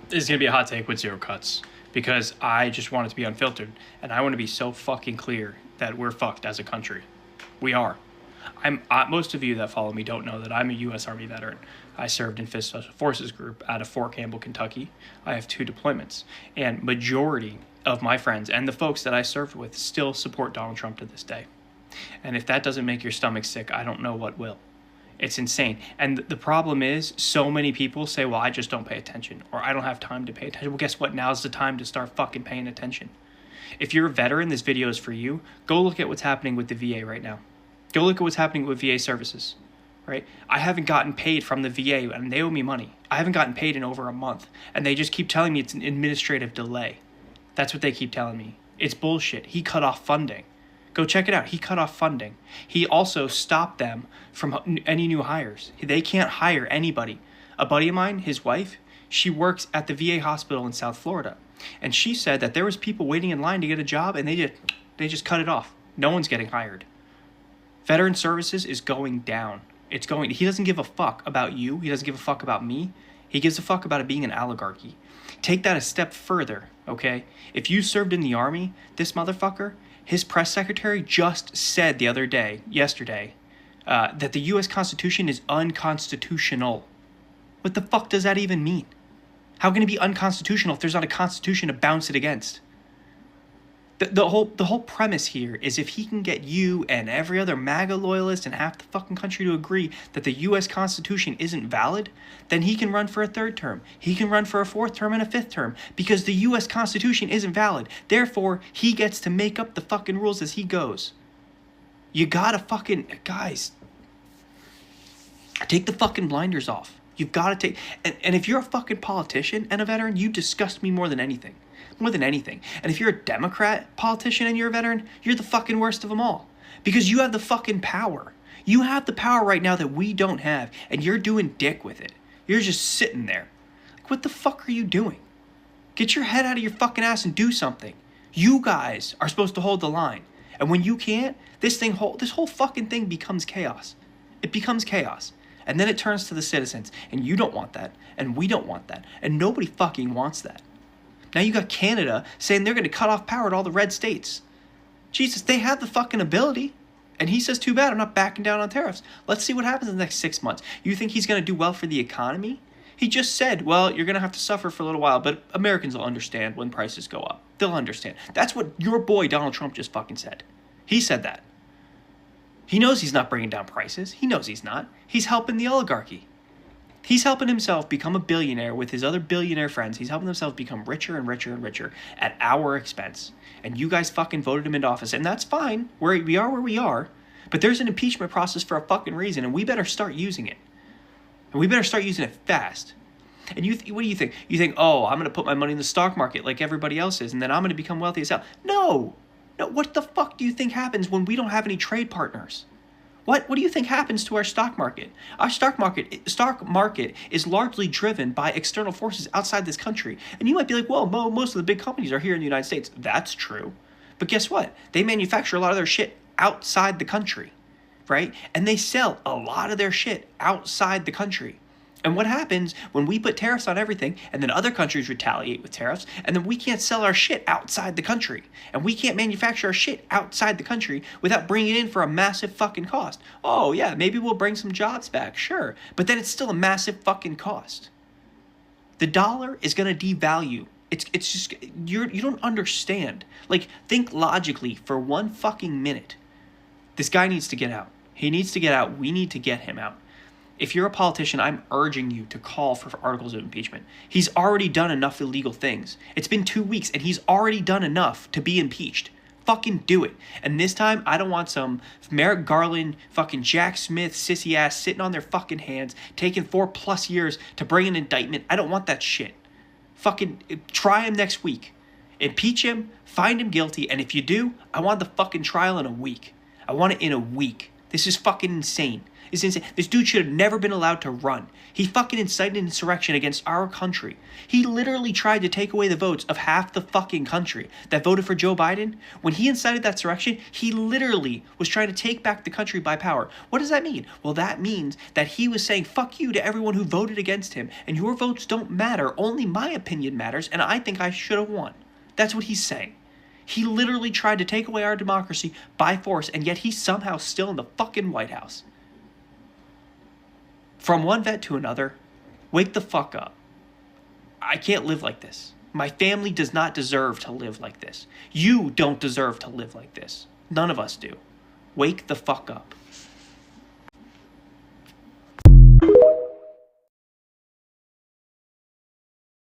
This is going to be a hot take with zero cuts because I just want it to be unfiltered. And I want to be so fucking clear that we're fucked as a country. We are. Most of you that follow me don't know that I'm a U.S. Army veteran. I served in 5th Special Forces Group out of Fort Campbell, Kentucky. I have 2 deployments. And majority of my friends and the folks that I served with still support Donald Trump to this day. And if that doesn't make your stomach sick, I don't know what will. It's insane. And the problem is, so many people say, well, I just don't pay attention, or I don't have time to pay attention. Well, guess what? Now's the time to start fucking paying attention. If you're a veteran, this video is for you. Go look at what's happening with the VA right now. Go look at what's happening with VA services, right? I haven't gotten paid from the VA, and they owe me money. I haven't gotten paid in over a month, and they just keep telling me it's an administrative delay. That's what they keep telling me. It's bullshit. He cut off funding. Go check it out. He cut off funding. He also stopped them from any new hires. They can't hire anybody. A buddy of mine, his wife, she works at the VA hospital in South Florida. And she said that there was people waiting in line to get a job, and they just cut it off. No one's getting hired. Veteran services is going down. He doesn't give a fuck about you. He doesn't give a fuck about me. He gives a fuck about it being an oligarchy. Take that a step further, okay? If you served in the Army, this motherfucker, his press secretary just said yesterday, that the U.S. Constitution is unconstitutional. What the fuck does that even mean? How can it be unconstitutional if there's not a constitution to bounce it against? The whole premise here is if he can get you and every other MAGA loyalist and half the fucking country to agree that the U.S. Constitution isn't valid, then he can run for a 3rd term. He can run for a 4th term and a 5th term because the U.S. Constitution isn't valid. Therefore, he gets to make up the fucking rules as he goes. You gotta fucking... Guys, take the fucking blinders off. You've got to take... And if you're a fucking politician and a veteran, you disgust me more than anything. More than anything. And if you're a Democrat politician and you're a veteran, you're the fucking worst of them all. Because you have the fucking power. You have the power right now that we don't have, and you're doing dick with it. You're just sitting there. Like, what the fuck are you doing? Get your head out of your fucking ass and do something. You guys are supposed to hold the line. And when you can't, this whole fucking thing becomes chaos. It becomes chaos. And then it turns to the citizens. And you don't want that. And we don't want that. And nobody fucking wants that. Now you got Canada saying they're going to cut off power to all the red states. Jesus, they have the fucking ability. And he says, too bad, I'm not backing down on tariffs. Let's see what happens in the next 6 months. You think he's going to do well for the economy? He just said, well, you're going to have to suffer for a little while, but Americans will understand when prices go up. They'll understand. That's what your boy Donald Trump just fucking said. He said that. He knows he's not bringing down prices. He knows he's not. He's helping the oligarchy. He's helping himself become a billionaire with his other billionaire friends. He's helping himself become richer and richer and richer at our expense. And you guys fucking voted him into office. And that's fine. We are where we are. But there's an impeachment process for a fucking reason. And we better start using it. And we better start using it fast. And what do you think? You think, oh, I'm going to put my money in the stock market like everybody else is. And then I'm going to become wealthy as hell. No. No, what the fuck do you think happens when we don't have any trade partners? What do you think happens to our stock market? Our stock market is largely driven by external forces outside this country. And you might be like, well, most of the big companies are here in the United States. That's true. But guess what? They manufacture a lot of their shit outside the country, right? And they sell a lot of their shit outside the country. And what happens when we put tariffs on everything and then other countries retaliate with tariffs and then we can't sell our shit outside the country and we can't manufacture our shit outside the country without bringing it in for a massive fucking cost. Oh yeah, maybe we'll bring some jobs back, sure. But then it's still a massive fucking cost. The dollar is going to devalue. It's just, you don't understand. Like, think logically for one fucking minute. This guy needs to get out. He needs to get out. We need to get him out. If you're a politician, I'm urging you to call for articles of impeachment. He's already done enough illegal things. It's been 2 weeks, and he's already done enough to be impeached. Fucking do it. And this time, I don't want some Merrick Garland, fucking Jack Smith, sissy ass sitting on their fucking hands, taking 4+ years to bring an indictment. I don't want that shit. Fucking try him next week. Impeach him, find him guilty, and if you do, I want the fucking trial in a week. I want it in a week. This is fucking insane. is insane. This dude should have never been allowed to run. He fucking incited an insurrection against our country. He literally tried to take away the votes of half the fucking country that voted for Joe Biden. When he incited that insurrection, he literally was trying to take back the country by power. What does that mean? Well, that means that he was saying fuck you to everyone who voted against him, and your votes don't matter. Only my opinion matters, and I think I should have won. That's what he's saying. He literally tried to take away our democracy by force, and yet he's somehow still in the fucking White House. From one vet to another, wake the fuck up. I can't live like this. My family does not deserve to live like this. You don't deserve to live like this. None of us do. Wake the fuck up.